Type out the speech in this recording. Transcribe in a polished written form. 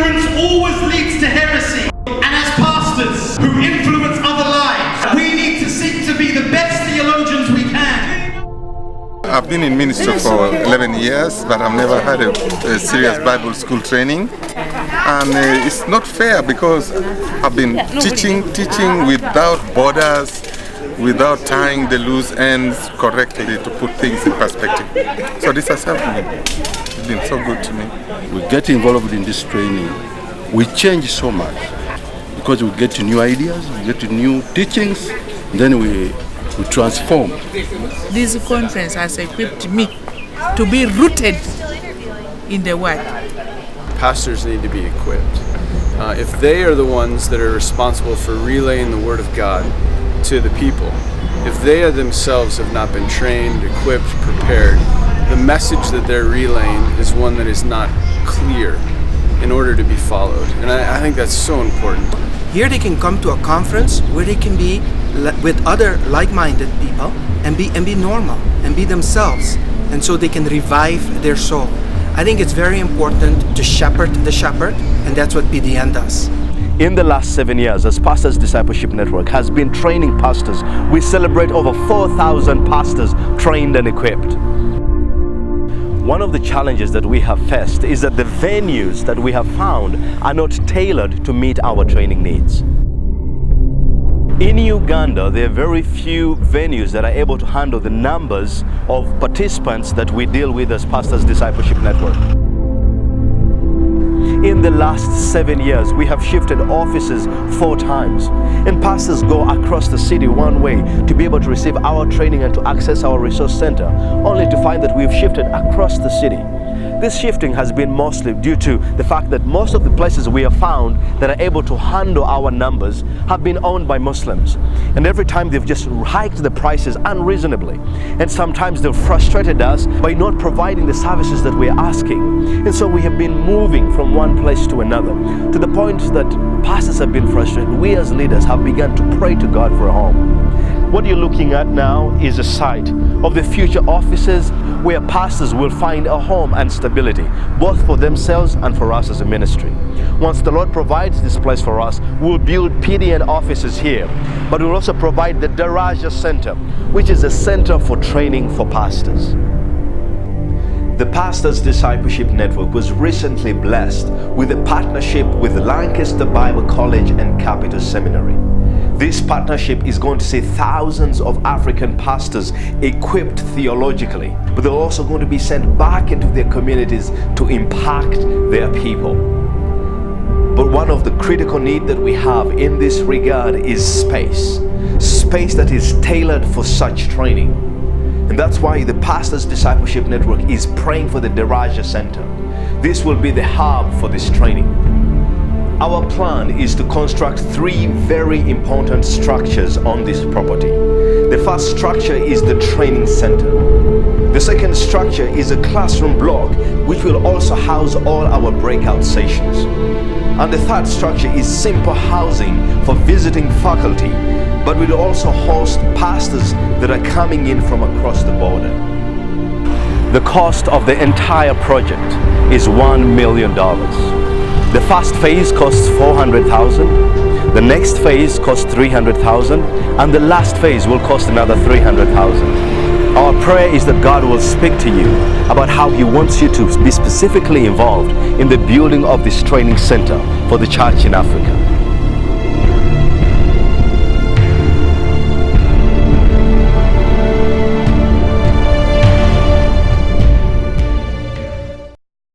Ignorance always leads to heresy. And as pastors who influence other lives, we need to seek to be the best theologians we can. I've been in ministry for 11 years, but I've never had a serious Bible school training. And it's not fair because I've been teaching without borders, without tying the loose ends correctly to put things in perspective. So this has helped me. It's been so good to me. We get involved in this training. We change so much because we get new ideas, we get new teachings, then we transform. This conference has equipped me to be rooted in the Word. Pastors need to be equipped. If they are the ones that are responsible for relaying the Word of God to the people, if they themselves have not been trained, equipped, prepared, the message that they're relaying is one that is not clear in order to be followed. And I think that's so important. Here they can come to a conference where they can be with other like-minded people and be normal and be themselves, and so they can revive their soul. I think it's very important to shepherd the shepherd, and that's what PDN does. In the last 7 years, as Pastors Discipleship Network has been training pastors, we celebrate over 4,000 pastors trained and equipped. One of the challenges that we have faced is that the venues that we have found are not tailored to meet our training needs. In Uganda, there are very few venues that are able to handle the numbers of participants that we deal with as Pastors Discipleship Network. In the last 7 years, we have shifted offices 4 times, and pastors go across the city one way to be able to receive our training and to access our resource center, only to find that we've shifted across the city. This shifting has been mostly due to the fact that most of the places we have found that are able to handle our numbers have been owned by Muslims. And every time they've just hiked the prices unreasonably. And sometimes they've frustrated us by not providing the services that we're asking. And so we have been moving from one place to another, to the point that pastors have been frustrated. We as leaders have begun to pray to God for a home. What you're looking at now is a site of the future offices where pastors will find a home and stability, both for themselves and for us as a ministry. Once the Lord provides this place for us, we'll build PDN offices here, but we'll also provide the Daraja Center, which is a center for training for pastors. The Pastors Discipleship Network was recently blessed with a partnership with Lancaster Bible College and Capital Seminary. This partnership is going to see thousands of African pastors equipped theologically, but they're also going to be sent back into their communities to impact their people. But one of the critical needs that we have in this regard is space that is tailored for such training. And that's why the Pastors Discipleship Network is praying for the Daraja Center. This will be the hub for this training. Our plan is to construct 3 very important structures on this property. The first structure is the training center. The second structure is a classroom block, which will also house all our breakout sessions. And the third structure is simple housing for visiting faculty, but will also host pastors that are coming in from across the border. The cost of the entire project is $1 million. The first phase costs $400,000, the next phase costs $300,000, and the last phase will cost another $300,000. Our prayer is that God will speak to you about how He wants you to be specifically involved in the building of this training center for the church in Africa.